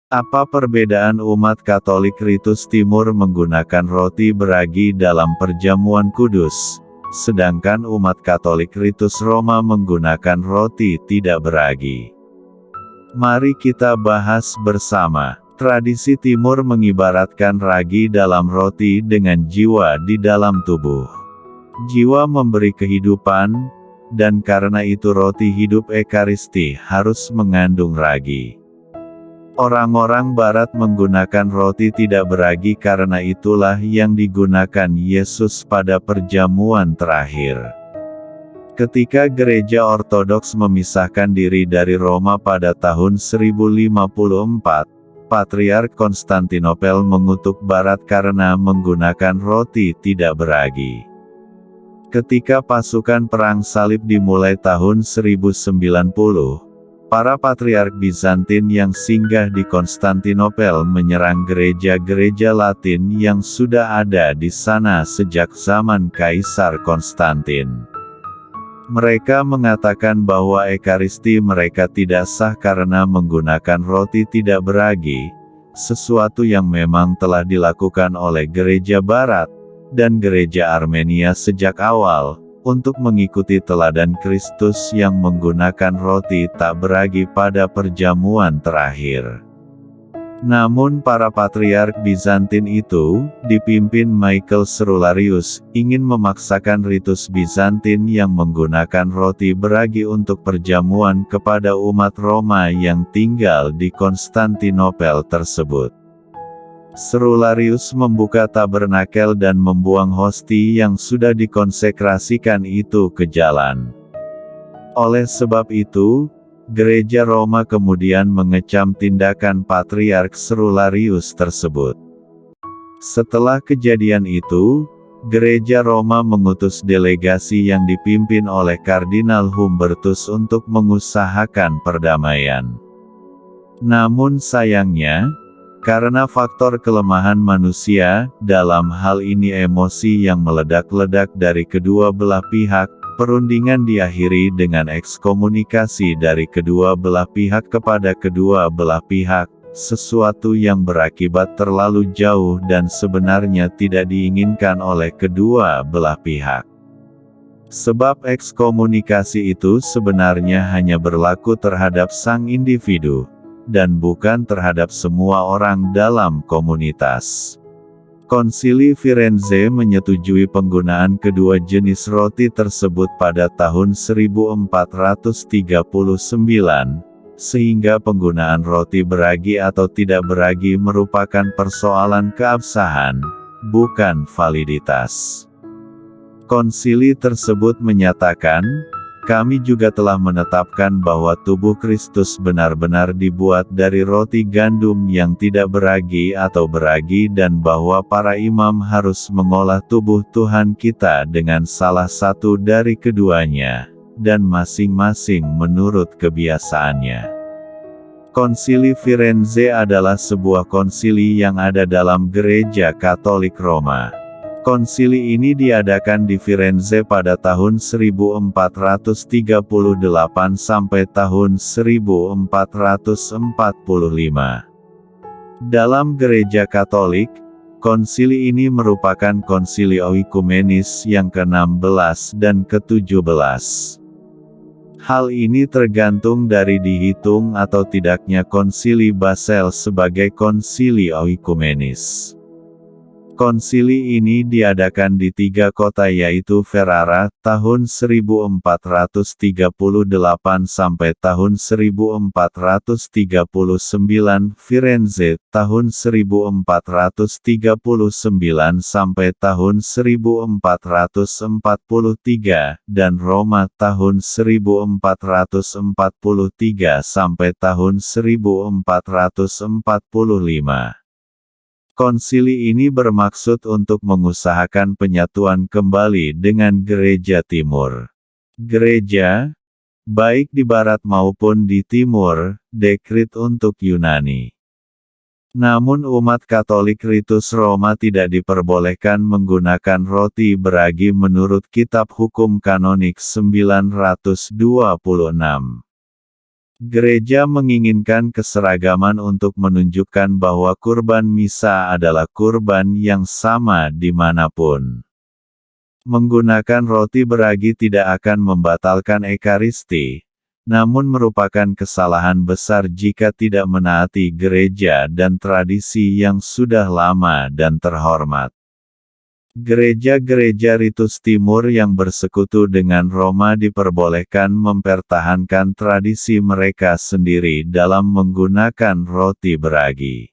Apa perbedaan umat Katolik Ritus Timur menggunakan roti beragi dalam perjamuan kudus, sedangkan umat Katolik Ritus Roma menggunakan roti tidak beragi? Mari kita bahas bersama. Tradisi Timur mengibaratkan ragi dalam roti dengan jiwa di dalam tubuh. Jiwa memberi kehidupan, dan karena itu roti hidup Ekaristi harus mengandung ragi. Orang-orang Barat menggunakan roti tidak beragi karena itulah yang digunakan Yesus pada perjamuan terakhir. Ketika Gereja Ortodoks memisahkan diri dari Roma pada tahun 1054, Patriark Konstantinopel mengutuk Barat karena menggunakan roti tidak beragi. Ketika pasukan perang salib dimulai tahun 1090, para Patriark Bizantin yang singgah di Konstantinopel menyerang gereja-gereja Latin yang sudah ada di sana sejak zaman Kaisar Konstantin. Mereka mengatakan bahwa Ekaristi mereka tidak sah karena menggunakan roti tidak beragi, sesuatu yang memang telah dilakukan oleh Gereja Barat dan Gereja Armenia sejak awal, untuk mengikuti teladan Kristus yang menggunakan roti tak beragi pada perjamuan terakhir. Namun para Patriark Bizantin itu, dipimpin Michael Cerularius, ingin memaksakan ritus Bizantin yang menggunakan roti beragi untuk perjamuan kepada umat Roma yang tinggal di Konstantinopel tersebut. Cerularius membuka tabernakel dan membuang hosti yang sudah dikonsekrasikan itu ke jalan. Oleh sebab itu, Gereja Roma kemudian mengecam tindakan Patriark Cerularius tersebut. Setelah kejadian itu, Gereja Roma mengutus delegasi yang dipimpin oleh Kardinal Humbertus untuk mengusahakan perdamaian. Namun sayangnya, karena faktor kelemahan manusia, dalam hal ini emosi yang meledak-ledak dari kedua belah pihak, perundingan diakhiri dengan ekskomunikasi dari kedua belah pihak kepada kedua belah pihak, sesuatu yang berakibat terlalu jauh dan sebenarnya tidak diinginkan oleh kedua belah pihak. Sebab ekskomunikasi itu sebenarnya hanya berlaku terhadap sang individu, dan bukan terhadap semua orang dalam komunitas. Konsili Firenze menyetujui penggunaan kedua jenis roti tersebut pada tahun 1439, sehingga penggunaan roti beragi atau tidak beragi merupakan persoalan keabsahan, bukan validitas. Konsili tersebut menyatakan, kami juga telah menetapkan bahwa tubuh Kristus benar-benar dibuat dari roti gandum yang tidak beragi atau beragi dan bahwa para imam harus mengolah tubuh Tuhan kita dengan salah satu dari keduanya, dan masing-masing menurut kebiasaannya. Konsili Firenze adalah sebuah konsili yang ada dalam Gereja Katolik Roma. Konsili ini diadakan di Firenze pada tahun 1438 sampai tahun 1445. Dalam Gereja Katolik, konsili ini merupakan konsili oikumenis yang ke-16 dan ke-17. Hal ini tergantung dari dihitung atau tidaknya konsili Basel sebagai konsili oikumenis. Konsili ini diadakan di 3 kota yaitu Ferrara, tahun 1438 sampai tahun 1439, Firenze, tahun 1439 sampai tahun 1443, dan Roma tahun 1443 sampai tahun 1445. Konsili ini bermaksud untuk mengusahakan penyatuan kembali dengan Gereja Timur. Gereja, baik di Barat maupun di Timur, dekrit untuk Yunani. Namun umat Katolik Ritus Roma tidak diperbolehkan menggunakan roti beragi menurut Kitab Hukum Kanonik 926. Gereja menginginkan keseragaman untuk menunjukkan bahwa kurban misa adalah kurban yang sama dimanapun. Menggunakan roti beragi tidak akan membatalkan ekaristi, namun merupakan kesalahan besar jika tidak menaati gereja dan tradisi yang sudah lama dan terhormat. Gereja-gereja Ritus Timur yang bersekutu dengan Roma diperbolehkan mempertahankan tradisi mereka sendiri dalam menggunakan roti beragi.